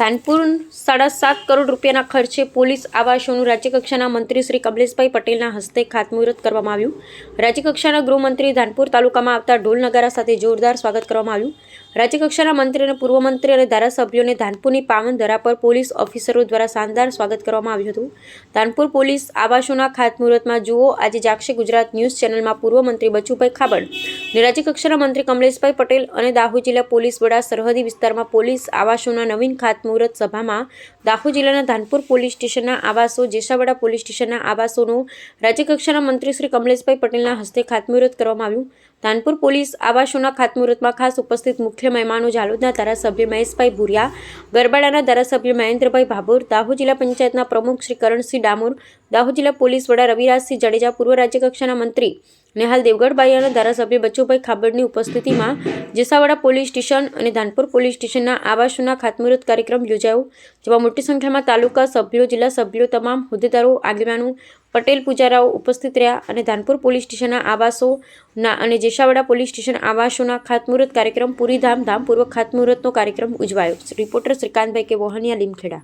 ધાનપુર 7.5 કરોડ રૂપિયાના ખર્ચે પોલીસ આવાસોનું રાજ્યકક્ષાના મંત્રી શ્રી કમલેશભાઈ પટેલના હસ્તે ખાતમુહૂર્ત કરવામાં આવ્યું। રાજ્યકક્ષાના ગૃહમંત્રી ધાનપુર તાલુકામાં આવતા ઢોલ નગારા સાથે જોરદાર સ્વાગત કરવામાં આવ્યું। રાજ્યકક્ષાના મંત્રી અને પૂર્વ મંત્રી અને ધારાસભ્યોને ધાનપુરની પાવન ધરા પર પોલીસ ઓફિસરો દ્વારા શાનદાર સ્વાગત કરવામાં આવ્યું હતું। ધાનપુર પોલીસ આવાસોના ખાતમુહૂર્તમાં જુઓ આજે જાગશે ગુજરાત ન્યૂઝ ચેનલમાં પૂર્વ મંત્રી બચુભાઈ ખાબડ અને રાજ્યકક્ષાના મંત્રી કમલેશભાઈ પટેલ અને દાહોદ જિલ્લા પોલીસ વડા સરહદી વિસ્તારમાં પોલીસ આવાસોના નવીન ખાતમુહૂર્ત સભામાં દાહોદ જિલ્લાના ધાનપુર પોલીસ સ્ટેશનના આવાસો, જેસાવાડા પોલીસ સ્ટેશનના આવાસોનું રાજ્યકક્ષાના મંત્રી શ્રી કમલેશભાઈ પટેલના હસ્તે ખાતમુહૂર્ત કરવામાં આવ્યું। ધાનપુર પોલીસ આવાસોના ખાતમુહૂર્તમાં ખાસ ઉપસ્થિત મુખ્ય મહેમાનો ઝાલોદના ધારાસભ્ય મહેશભાઈ ભુરિયા, ગરબાડાના ધારાસભ્ય મહેન્દ્રભાઈ ભાભોર, દાહોદ જિલ્લા પંચાયતના પ્રમુખ શ્રી કરણસિંહ ડામોર, દાહોદ જિલ્લા પોલીસ વડા રવિરાજસિંહ જાડેજા, પૂર્વ રાજ્યકક્ષાના મંત્રી નેહાલ દેવગઢબાઈ અને ધારાસભ્ય બચુભાઈ ખાબડની ઉપસ્થિતિમાં જેસાવાડા પોલીસ સ્ટેશન અને ધાનપુર પોલીસ સ્ટેશનના આવાસોના ખાતમુહૂર્ત કાર્યક્રમ યોજાયો, જેમાં મોટી સંખ્યામાં તાલુકા સભ્યો, જિલ્લા સભ્યો, તમામ હોદ્દેદારો, આગેવાનો, પટેલ પૂજારાઓ ઉપસ્થિત રહ્યા અને ધાનપુર પોલીસ સ્ટેશનના આવાસોના અને જેસાવાડા પોલીસ સ્ટેશન આવાસોના ખાતમુહૂર્ત કાર્યક્રમ પૂરી ધામપૂર્વક ખાતમુહૂર્તનો કાર્યક્રમ ઉજવાયો। રિપોર્ટર શ્રીકાંતભાઈ કે વોહનિયા, લીમખેડા।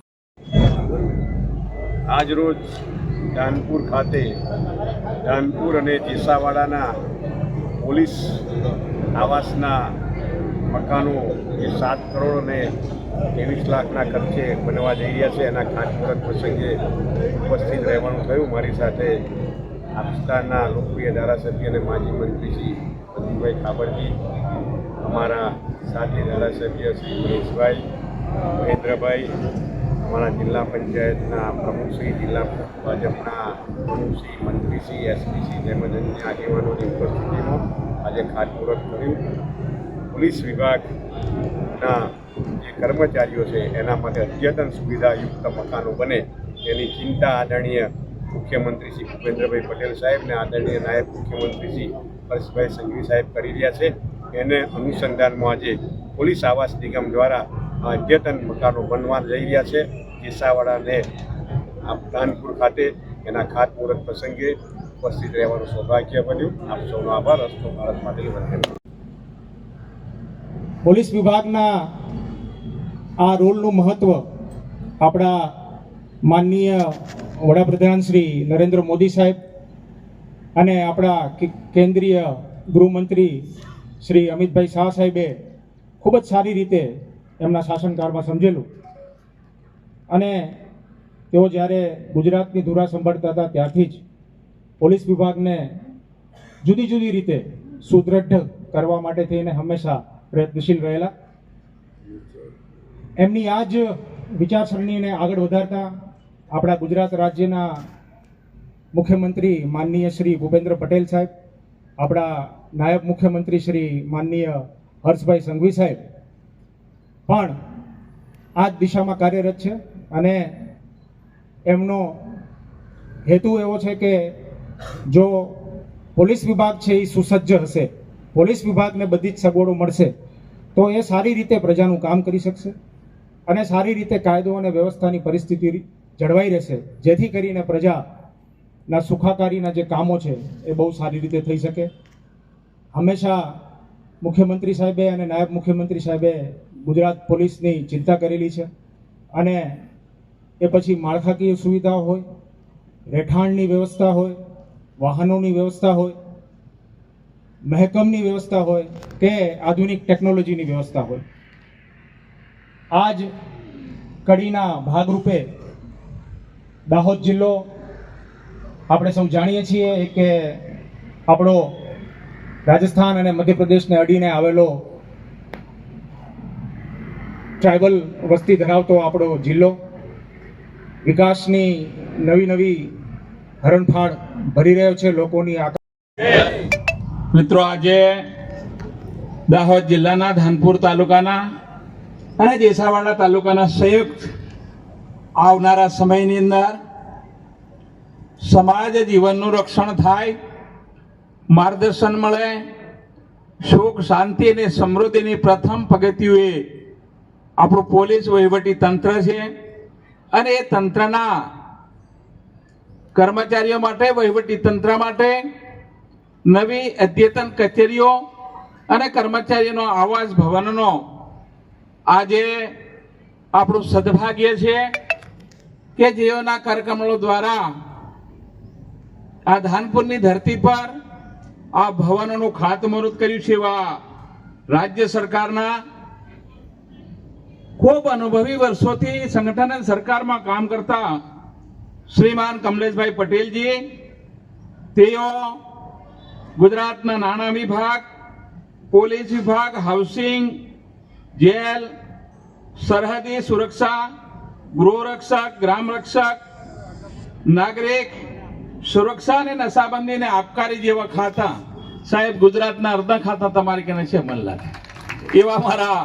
આજરોજ ધાનપુર ખાતે ધાનપુર અને જેસાવાડાના પોલીસ આવાસના મકાનો જે 7 કરોડ અને 23 લાખના ખર્ચે બનવા જઈ રહ્યા છે એના ખાતમુહૂર્ત પ્રસંગે ઉપસ્થિત રહેવાનું થયું। મારી સાથે આ વિસ્તારના લોકપ્રિય ધારાસભ્ય અને માજી મંત્રી શ્રી બચુભાઈ ખાબડજી, અમારા સાથી ધારાસભ્ય શ્રી મહેશભાઈ, મહેન્દ્રભાઈ, અમારા જિલ્લા પંચાયતના પ્રમુખશ્રી, જિલ્લા ભાજપના પ્રમુખશ્રી, મંત્રીશ્રી, એસપીશ્રી તેમજ અન્ય આગેવાનોની ઉપસ્થિતિમાં આજે ખાતમુહૂર્ત કર્યું। પોલીસ વિભાગના જે કર્મચારીઓ છે એના માટે અદ્યતન સુવિધાયુક્ત મકાનો બને તેની ચિંતા આદરણીય મુખ્યમંત્રી શ્રી ભૂપેન્દ્રભાઈ પટેલ સાહેબ અને આદરણીય નાયબ મુખ્યમંત્રી શ્રી હર્ષભાઈ સંઘવી સાહેબ કરી રહ્યા છે। એને અનુસંધાનમાં આજે પોલીસ આવાસ નિગમ દ્વારા અદ્યતન મકાનો બનવા જઈ રહ્યા છે। જેસાવાડાને ધાનપુર ખાતે એના ખાતમુહૂર્ત પ્રસંગે ઉપસ્થિત રહેવાનું સૌભાગ્ય બન્યું। આપ સૌનો આભાર। અસ્તુ ભારત પાટીલ વંદે। પોલીસ વિભાગના આ રોલનું મહત્ત્વ આપણા માનનીય વડાપ્રધાન શ્રી નરેન્દ્ર મોદી સાહેબ અને આપણા કેન્દ્રીય ગૃહમંત્રી શ્રી અમિતભાઈ શાહ સાહેબે ખૂબ જ સારી રીતે એમના શાસનકાળમાં સમજેલું અને તેઓ જ્યારે ગુજરાતની ધુરા સંભાળતા હતા ત્યારથી જ પોલીસ વિભાગને જુદી જુદી રીતે સુદૃઢ કરવા માટે થઈને હંમેશા પ્રયત્નશીલ રહેલા। એમની આ જ વિચારસરણીને આગળ વધારતા આપણા ગુજરાત રાજ્યના મુખ્યમંત્રી માનનીય શ્રી ભૂપેન્દ્ર પટેલ સાહેબ, આપણા નાયબ મુખ્યમંત્રી શ્રી માનનીય હર્ષભાઈ સંઘવી સાહેબ પણ આ જ દિશામાં કાર્યરત છે અને એમનો હેતુ એવો છે કે જો પોલીસ વિભાગ છે એ સુસજ્જ હશે, પોલીસ વિભાગને બધી જ સગવડો મળશે તો એ સારી રીતે પ્રજાનું કામ કરી શકશે અને સારી રીતે કાયદો અને વ્યવસ્થાની પરિસ્થિતિ જળવાઈ રહેશે, જેથી કરીને પ્રજાના સુખાકારીના જે કામો છે એ બહુ સારી રીતે થઈ શકે। હંમેશા મુખ્યમંત્રી સાહેબે અને નાયબ મુખ્યમંત્રી સાહેબે ગુજરાત પોલીસની ચિંતા કરેલી છે અને એ પછી માળખાકીય સુવિધાઓ હોય, રહેઠાણની વ્યવસ્થા હોય, વાહનોની વ્યવસ્થા હોય, મહેકમની વ્યવસ્થા હોય કે આધુનિક ટેકનોલોજીની વ્યવસ્થા હોય। આ જ કડીના ભાગરૂપે દાહોદ જિલ્લો આપણે સૌ જાણીએ છીએ કે આપણો રાજસ્થાન અને મધ્યપ્રદેશને અડીને આવેલો ટ્રાઇબલ વસ્તી ધરાવતો આપણો જિલ્લો વિકાસની નવી હરણફાળ ભરી રહ્યો છે લોકોની। મિત્રો, આજે દાહોદ જિલ્લાના ધાનપુર તાલુકાના અને જેસાવાડા તાલુકાના સંયુક્ત આવનારા સમયની અંદર સમાજ જીવનનું રક્ષણ થાય, માર્ગદર્શન મળે, સુખ શાંતિ અને સમૃદ્ધિની પ્રથમ પગથિયું એ આપણું પોલીસ વહીવટી તંત્ર છે અને એ તંત્રના કર્મચારીઓ માટે, વહીવટી તંત્ર માટે નવી અદ્યતન કચેરીઓ અને કર્મચારીઓનો આવાસ ભવનનો આજે આપણું સદભાગ્ય છે કે જેઓના કરકમળો દ્વારા આ ધાનપુરની ધરતી પર આ ભવનોનું ખાતમુહૂર્ત કર્યું છે એવા રાજ્ય સરકારના ખૂબ અનુભવી વર્ષોથી સંગઠન અને સરકારમાં કામ કરતા શ્રીમાન કમલેશભાઈ પટેલજી, તેઓ ગુજરાતના નાણાં વિભાગ, પોલીસ વિભાગ, હાઉસિંગ, જેલ, સરહદી સુરક્ષા, ગૃહરક્ષક, ગ્રામ રક્ષક, નાગરિક સુરક્ષા અને નશાબંધી અને આબકારી જેવા ખાતા, સાહેબ ગુજરાતના અડધા ખાતા તમારી કને છે મન લાગે એવા મારા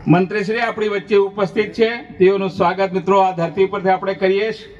મંત્રીશ્રી આપણી વચ્ચે ઉપસ્થિત છે. તેઓનું સ્વાગત મિત્રો આ ધરતી પરથી આપણે કરીએ છીએ.